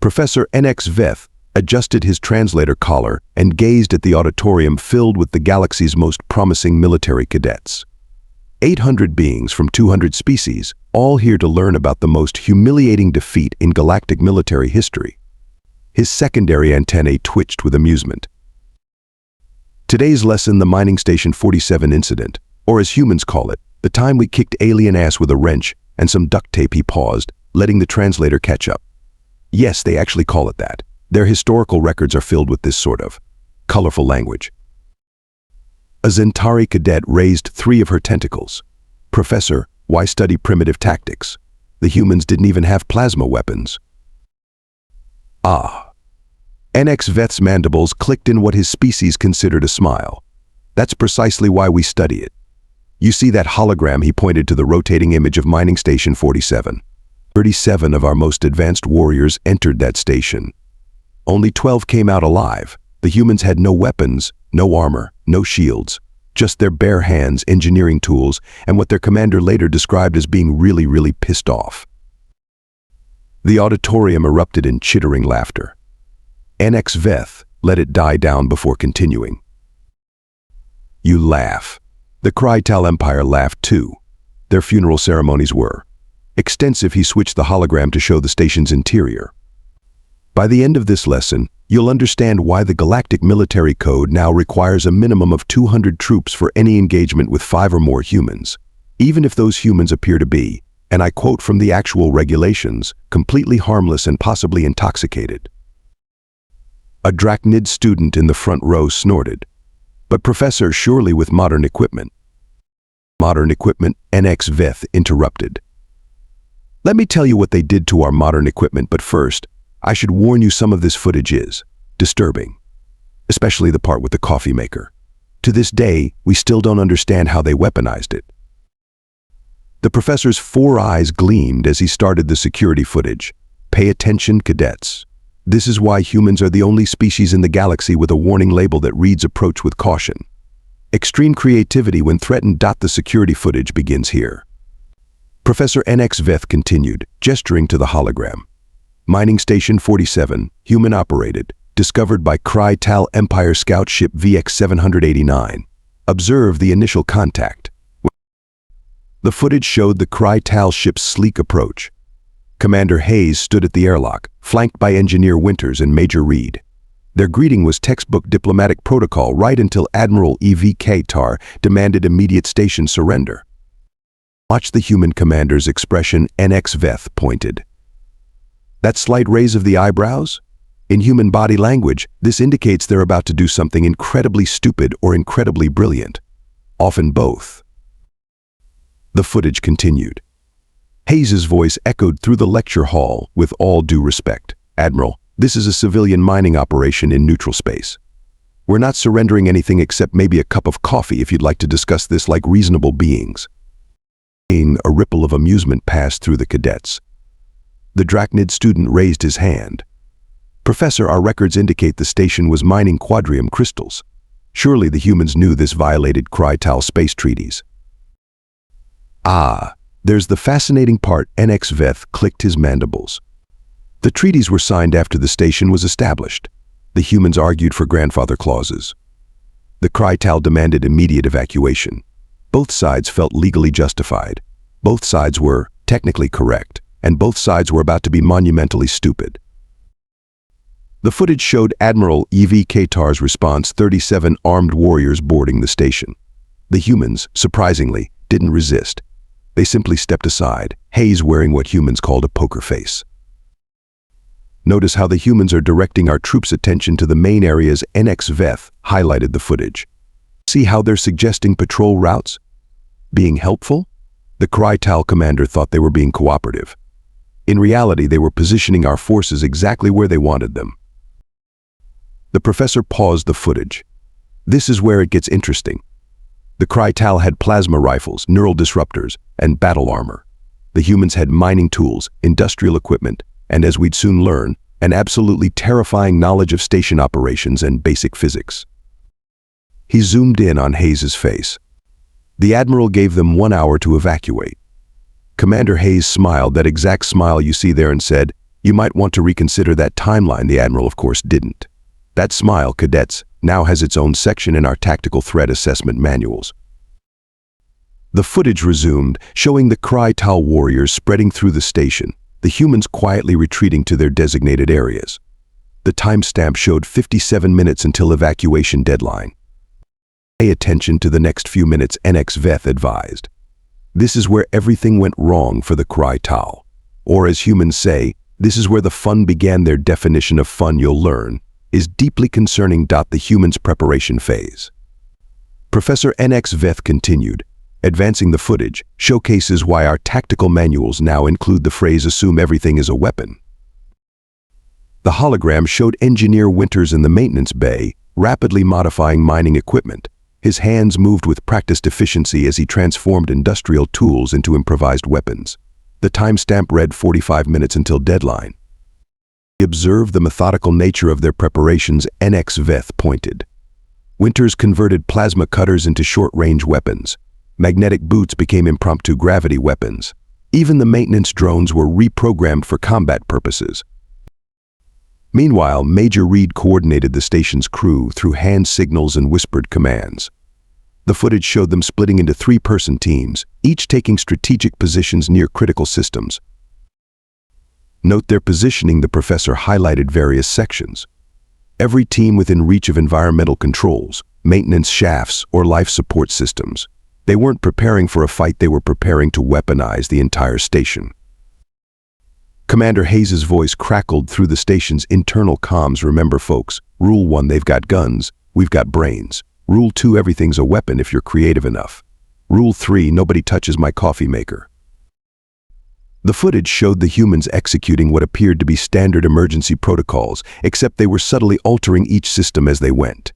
Professor Nx'veth adjusted his translator collar and gazed at the auditorium filled with the galaxy's most promising military cadets. 800 beings from 200 species, all here to learn about the most humiliating defeat in galactic military history. His secondary antennae twitched with amusement. Today's lesson, the Mining Station 47 incident, or as humans call it, the time we kicked alien ass with a wrench and some duct tape. He paused, letting the translator catch up. Yes, they actually call it that. Their historical records are filled with this sort of colorful language. A Zentari cadet raised 3 of her tentacles. Professor, why study primitive tactics? The humans didn't even have plasma weapons. Ah. Nx'veth's mandibles clicked in what his species considered a smile. That's precisely why we study it. You see that hologram? He pointed to the rotating image of Mining Station 47. 37 of our most advanced warriors entered that station. Only 12 came out alive. The humans had no weapons, no armor, no shields, just their bare hands, engineering tools, and what their commander later described as being really pissed off. The auditorium erupted in chittering laughter. Nx'veth let it die down before continuing. You laugh. The Kri'tal Empire laughed too. Their funeral ceremonies were extensive. He switched the hologram to show the station's interior. By the end of this lesson, you'll understand why the Galactic Military Code now requires a minimum of 200 troops for any engagement with 5 or more humans, even if those humans appear to be, and I quote from the actual regulations, completely harmless and possibly intoxicated. A Drachnid student in the front row snorted. But Professor, surely with modern equipment. Modern equipment? Nx'veth interrupted. Let me tell you what they did to our modern equipment, but first, I should warn you some of this footage is disturbing, especially the part with the coffee maker. To this day, we still don't understand how they weaponized it. The professor's 4 eyes gleamed as he started the security footage. Pay attention, cadets. This is why humans are the only species in the galaxy with a warning label that reads "Approach with caution." Extreme creativity when threatened. The security footage begins here. Professor Nx'veth continued, gesturing to the hologram. Mining Station 47, human-operated, discovered by Kri'tal Empire scout ship VX-789. Observe the initial contact. The footage showed the Kri'tal ship's sleek approach. Commander Hayes stood at the airlock, flanked by Engineer Winters and Major Reed. Their greeting was textbook diplomatic protocol right until Admiral EV demanded immediate station surrender. Watch the human commander's expression. Nx'veth pointed. That slight raise of the eyebrows? In human body language, this indicates they're about to do something incredibly stupid or incredibly brilliant. Often both. The footage continued. Hayes's voice echoed through the lecture hall. With all due respect, Admiral, this is a civilian mining operation in neutral space. We're not surrendering anything except maybe a cup of coffee if you'd like to discuss this like reasonable beings. A ripple of amusement passed through the cadets. The Drachnid student raised his hand. Professor, our records indicate the station was mining quadrium crystals. Surely the humans knew this violated Kri'tal space treaties. Ah. There's the fascinating part. Nx'veth clicked his mandibles. The treaties were signed after the station was established. The humans argued for grandfather clauses. The Kri'tal demanded immediate evacuation. Both sides felt legally justified. Both sides were technically correct, and both sides were about to be monumentally stupid. The footage showed Admiral EV-Katar's response: 37 armed warriors boarding the station. The humans, surprisingly, didn't resist. They simply stepped aside, Hayes wearing what humans called a poker face. Notice how the humans are directing our troops' attention to the main areas. Nx'veth highlighted the footage. See how they're suggesting patrol routes? Being helpful? The Kri'tal commander thought they were being cooperative. In reality, they were positioning our forces exactly where they wanted them. The professor paused the footage. This is where it gets interesting. The Kri'tal had plasma rifles, neural disruptors, and battle armor. The humans had mining tools, industrial equipment, and as we'd soon learn, an absolutely terrifying knowledge of station operations and basic physics. He zoomed in on Hayes's face. The Admiral gave them 1 hour to evacuate. Commander Hayes smiled, that exact smile you see there, and said, You might want to reconsider that timeline. The Admiral, of course, didn't. That smile, cadets, now has its own section in our tactical threat assessment manuals. The footage resumed, showing the Kri'tal warriors spreading through the station, the humans quietly retreating to their designated areas. The timestamp showed 57 minutes until evacuation deadline. Pay attention to the next few minutes, Nx'veth advised. This is where everything went wrong for the Kri'tal. Or as humans say, this is where the fun began. Their definition of fun, you'll learn, is deeply concerning. The humans' preparation phase. Professor Nx'veth continued, advancing the footage, showcases why our tactical manuals now include the phrase "assume everything is a weapon." The hologram showed Engineer Winters in the maintenance bay, rapidly modifying mining equipment. His hands moved with practiced efficiency as he transformed industrial tools into improvised weapons. The timestamp read 45 minutes until deadline. He observed the methodical nature of their preparations. Nx'veth pointed. Winters converted plasma cutters into short-range weapons. Magnetic boots became impromptu gravity weapons. Even the maintenance drones were reprogrammed for combat purposes. Meanwhile, Major Reed coordinated the station's crew through hand signals and whispered commands. The footage showed them splitting into 3-person teams, each taking strategic positions near critical systems. Note their positioning. The professor highlighted various sections. Every team within reach of environmental controls, maintenance shafts, or life support systems. They weren't preparing for a fight, they were preparing to weaponize the entire station. Commander Hayes' voice crackled through the station's internal comms. Remember, folks, Rule 1, they've got guns, we've got brains. Rule 2, everything's a weapon if you're creative enough. Rule 3, nobody touches my coffee maker. The footage showed the humans executing what appeared to be standard emergency protocols, except they were subtly altering each system as they went.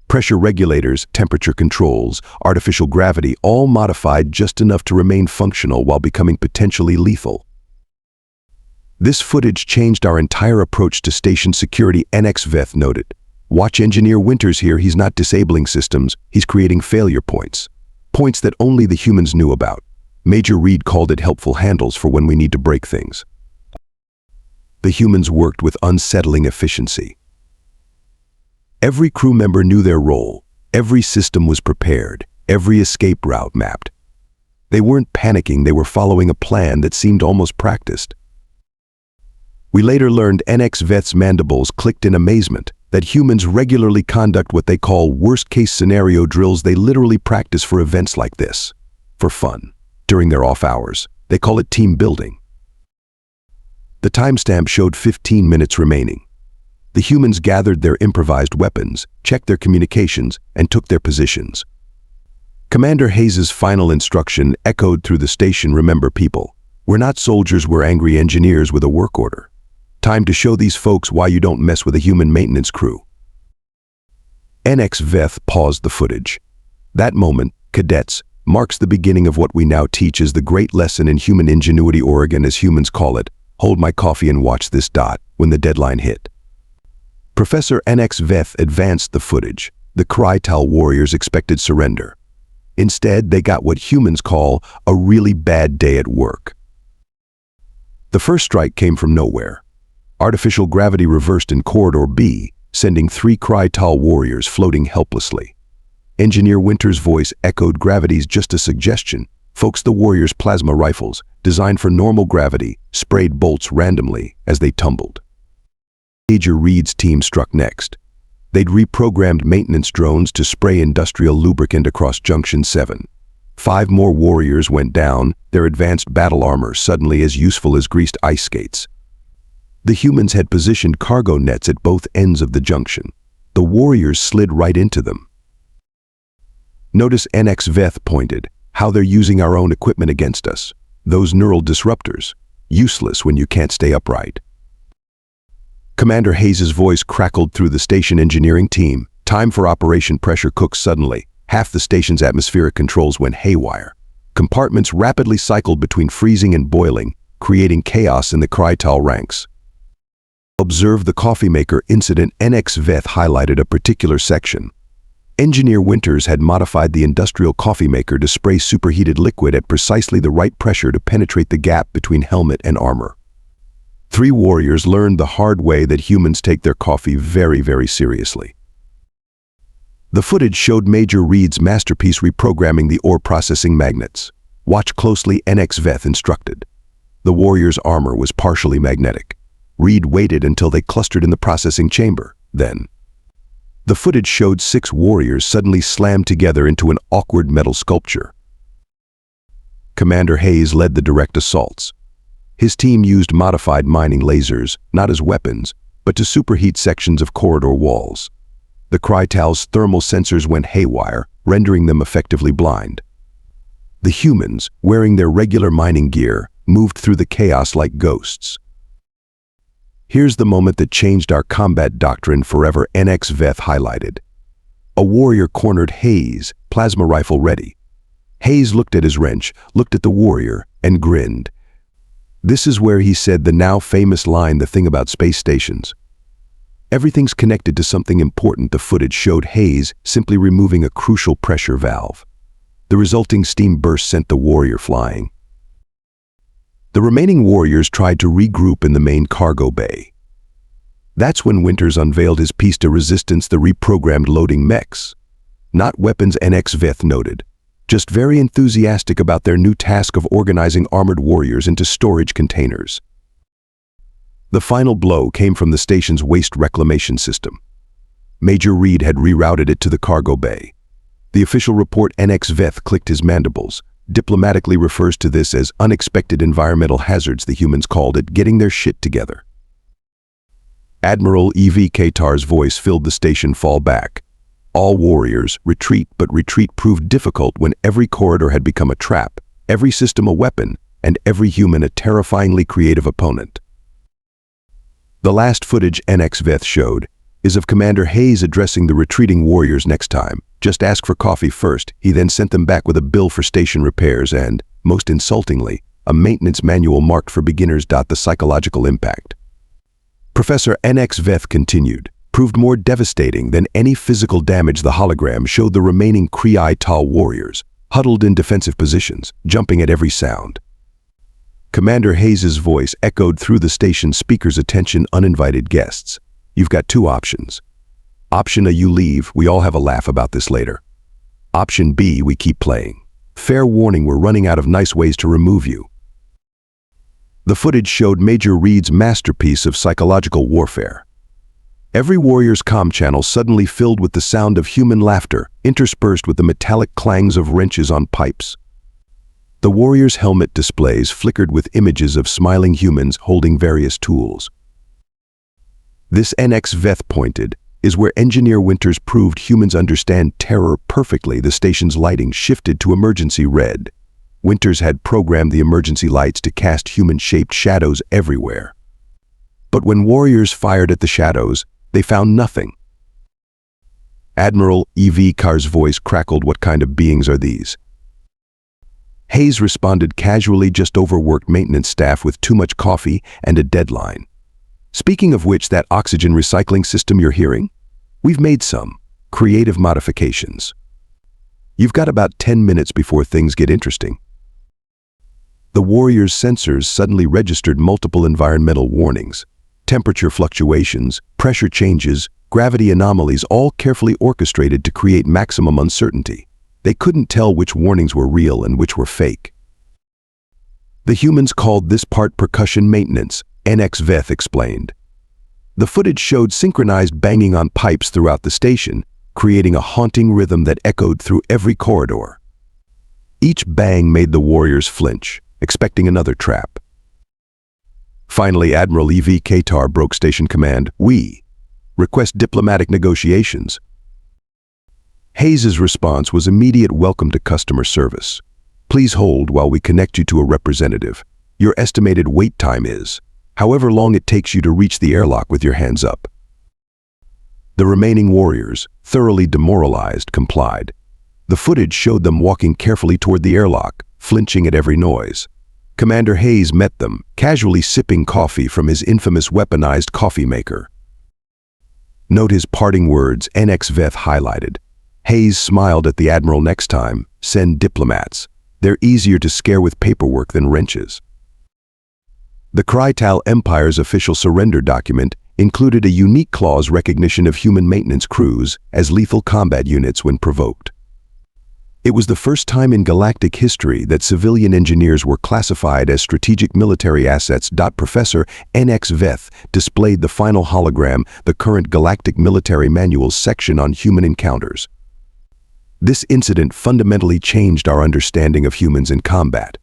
Pressure regulators, temperature controls, artificial gravity, all modified just enough to remain functional while becoming potentially lethal. This footage changed our entire approach to station security, Nx'veth noted. Watch Engineer Winters here. He's not disabling systems, he's creating failure points. Points that only the humans knew about. Major Reed called it helpful handles for when we need to break things. The humans worked with unsettling efficiency. Every crew member knew their role. Every system was prepared. Every escape route mapped. They weren't panicking, they were following a plan that seemed almost practiced. We later learned Nx'veth's mandibles clicked in amazement that humans regularly conduct what they call worst-case scenario drills. They literally practice for events like this, for fun, during their off hours. They call it team building. The timestamp showed 15 minutes remaining. The humans gathered their improvised weapons, checked their communications, and took their positions. Commander Hayes' final instruction echoed through the station. Remember, people, we're not soldiers, we're angry engineers with a work order. Time to show these folks why you don't mess with a human maintenance crew. Nx'veth paused the footage. That moment, cadets, marks the beginning of what we now teach as the great lesson in human ingenuity, Oregon, as humans call it. Hold my coffee and watch this. When the deadline hit. Professor Nx'veth advanced the footage. The Kri'tal warriors expected surrender. Instead, they got what humans call a really bad day at work. The first strike came from nowhere. Artificial gravity reversed in Corridor B, sending 3 Kri'tal warriors floating helplessly. Engineer Winters' voice echoed, gravity's just a suggestion. Folks, the warriors' plasma rifles, designed for normal gravity, sprayed bolts randomly as they tumbled. Major Reed's team struck next. They'd reprogrammed maintenance drones to spray industrial lubricant across Junction 7. 5 more warriors went down, their advanced battle armor suddenly as useful as greased ice skates. The humans had positioned cargo nets at both ends of the junction. The warriors slid right into them. Notice, Nx'veth pointed, how they're using our own equipment against us. Those neural disruptors, useless when you can't stay upright. Commander Hayes' voice crackled through the station engineering team. Time for Operation Pressure Cook. Suddenly, half the station's atmospheric controls went haywire. Compartments rapidly cycled between freezing and boiling, creating chaos in the Kri'tal ranks. Observe the coffee maker incident. Nx'veth highlighted a particular section. Engineer Winters had modified the industrial coffee maker to spray superheated liquid at precisely the right pressure to penetrate the gap between helmet and armor. Three warriors learned the hard way that humans take their coffee very, very seriously. The footage showed Major Reed's masterpiece reprogramming the ore processing magnets. Watch closely, Nx'veth instructed. The warrior's armor was partially magnetic. Reed waited until they clustered in the processing chamber. Then, the footage showed 6 warriors suddenly slammed together into an awkward metal sculpture. Commander Hayes led the direct assaults. His team used modified mining lasers, not as weapons, but to superheat sections of corridor walls. The Kri'tal's thermal sensors went haywire, rendering them effectively blind. The humans, wearing their regular mining gear, moved through the chaos like ghosts. Here's the moment that changed our combat doctrine forever, Nx'veth highlighted. A warrior cornered Hayes, plasma rifle ready. Hayes looked at his wrench, looked at the warrior, and grinned. This is where he said the now famous line, the thing about space stations. Everything's connected to something important. The footage showed Hayes simply removing a crucial pressure valve. The resulting steam burst sent the warrior flying. The remaining warriors tried to regroup in the main cargo bay. That's when Winters unveiled his piece de resistance, the reprogrammed loading mechs. Not weapons, Nx'veth noted, just very enthusiastic about their new task of organizing armored warriors into storage containers. The final blow came from the station's waste reclamation system. Major Reed had rerouted it to the cargo bay. The official report, Nx'veth clicked his mandibles, diplomatically refers to this as unexpected environmental hazards, the humans called it, getting their shit together. Admiral Qatar's voice filled the station. Fall back. All warriors, retreat, but retreat proved difficult when every corridor had become a trap, every system a weapon, and every human a terrifyingly creative opponent. The last footage Nx'veth showed is of Commander Hayes addressing the retreating warriors. Next time, just ask for coffee first. He then sent them back with a bill for station repairs and, most insultingly, a maintenance manual marked for beginners. The psychological impact, Professor Nx'veth continued, proved more devastating than any physical damage. The hologram showed the remaining Kri'tal warriors, huddled in defensive positions, jumping at every sound. Commander Hayes's voice echoed through the station speaker's. Attention, uninvited guests. You've got 2 options. Option A, you leave, we all have a laugh about this later. Option B, we keep playing. Fair warning, we're running out of nice ways to remove you. The footage showed Major Reed's masterpiece of psychological warfare. Every warrior's comm channel suddenly filled with the sound of human laughter, interspersed with the metallic clangs of wrenches on pipes. The warrior's helmet displays flickered with images of smiling humans holding various tools. This, Nx'veth pointed, is where Engineer Winters proved humans understand terror perfectly. The station's lighting shifted to emergency red. Winters had programmed the emergency lights to cast human-shaped shadows everywhere. But when warriors fired at the shadows, they found nothing. Admiral Qatar's voice crackled. What kind of beings are these? Hayes responded casually, just overworked maintenance staff with too much coffee and a deadline. Speaking of which, that oxygen recycling system you're hearing? We've made some creative modifications. You've got about 10 minutes before things get interesting. The warrior's sensors suddenly registered multiple environmental warnings. Temperature fluctuations, pressure changes, gravity anomalies, all carefully orchestrated to create maximum uncertainty. They couldn't tell which warnings were real and which were fake. The humans called this part percussion maintenance, Nx'veth explained. The footage showed synchronized banging on pipes throughout the station, creating a haunting rhythm that echoed through every corridor. Each bang made the warriors flinch, expecting another trap. Finally, Admiral Qatar broke station command. We request diplomatic negotiations. Hayes's response was immediate. Welcome to customer service. Please hold while we connect you to a representative. Your estimated wait time is however long it takes you to reach the airlock with your hands up. The remaining warriors, thoroughly demoralized, complied. The footage showed them walking carefully toward the airlock, flinching at every noise. Commander Hayes met them, casually sipping coffee from his infamous weaponized coffee maker. Note his parting words, Nx'veth highlighted. Hayes smiled at the Admiral. Next time, send diplomats. They're easier to scare with paperwork than wrenches. The Kri'tal Empire's official surrender document included a unique clause recognition of human maintenance crews as lethal combat units when provoked. It was the first time in galactic history that civilian engineers were classified as strategic military assets. Professor Nx'veth displayed the final hologram, the current Galactic Military Manual's section on human encounters. This incident fundamentally changed our understanding of humans in combat.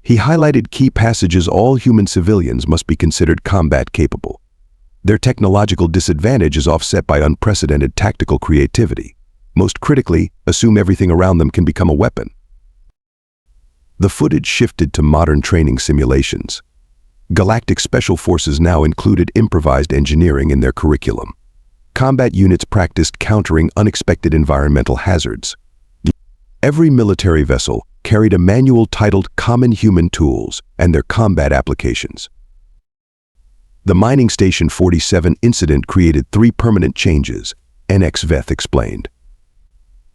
He highlighted key passages: all human civilians must be considered combat capable. Their technological disadvantage is offset by unprecedented tactical creativity. Most critically, assume everything around them can become a weapon. The footage shifted to modern training simulations. Galactic Special Forces now included improvised engineering in their curriculum. Combat units practiced countering unexpected environmental hazards. Every military vessel carried a manual titled Common Human Tools and their combat applications. The Mining Station 47 incident created 3 permanent changes, Nx'veth explained.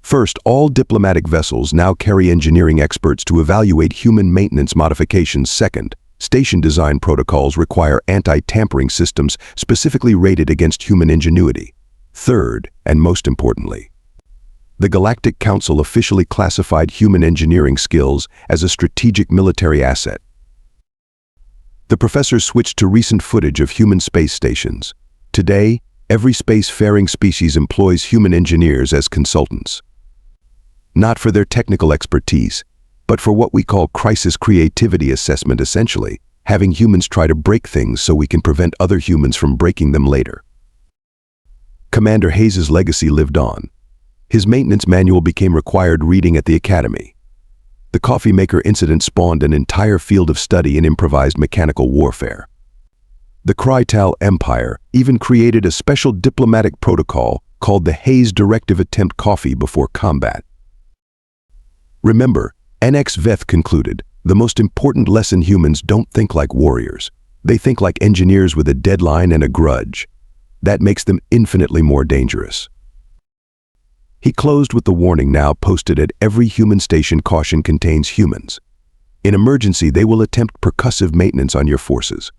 First, all diplomatic vessels now carry engineering experts to evaluate human maintenance modifications. Second, station design protocols require anti-tampering systems specifically rated against human ingenuity. Third, and most importantly, the Galactic Council officially classified human engineering skills as a strategic military asset. The professor switched to recent footage of human space stations. Today, every space-faring species employs human engineers as consultants. Not for their technical expertise, but for what we call crisis creativity assessment, essentially, having humans try to break things so we can prevent other humans from breaking them later. Commander Hayes' legacy lived on. His maintenance manual became required reading at the academy. The coffee maker incident spawned an entire field of study in improvised mechanical warfare. The Kri'tal Empire even created a special diplomatic protocol called the Hayes Directive: attempt coffee before combat. Remember, Nx'veth concluded, the most important lesson: humans don't think like warriors. They think like engineers with a deadline and a grudge. That makes them infinitely more dangerous. He closed with the warning now posted at every human station: caution contains humans. In emergency, they will attempt percussive maintenance on your forces.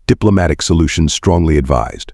Diplomatic solutions strongly advised.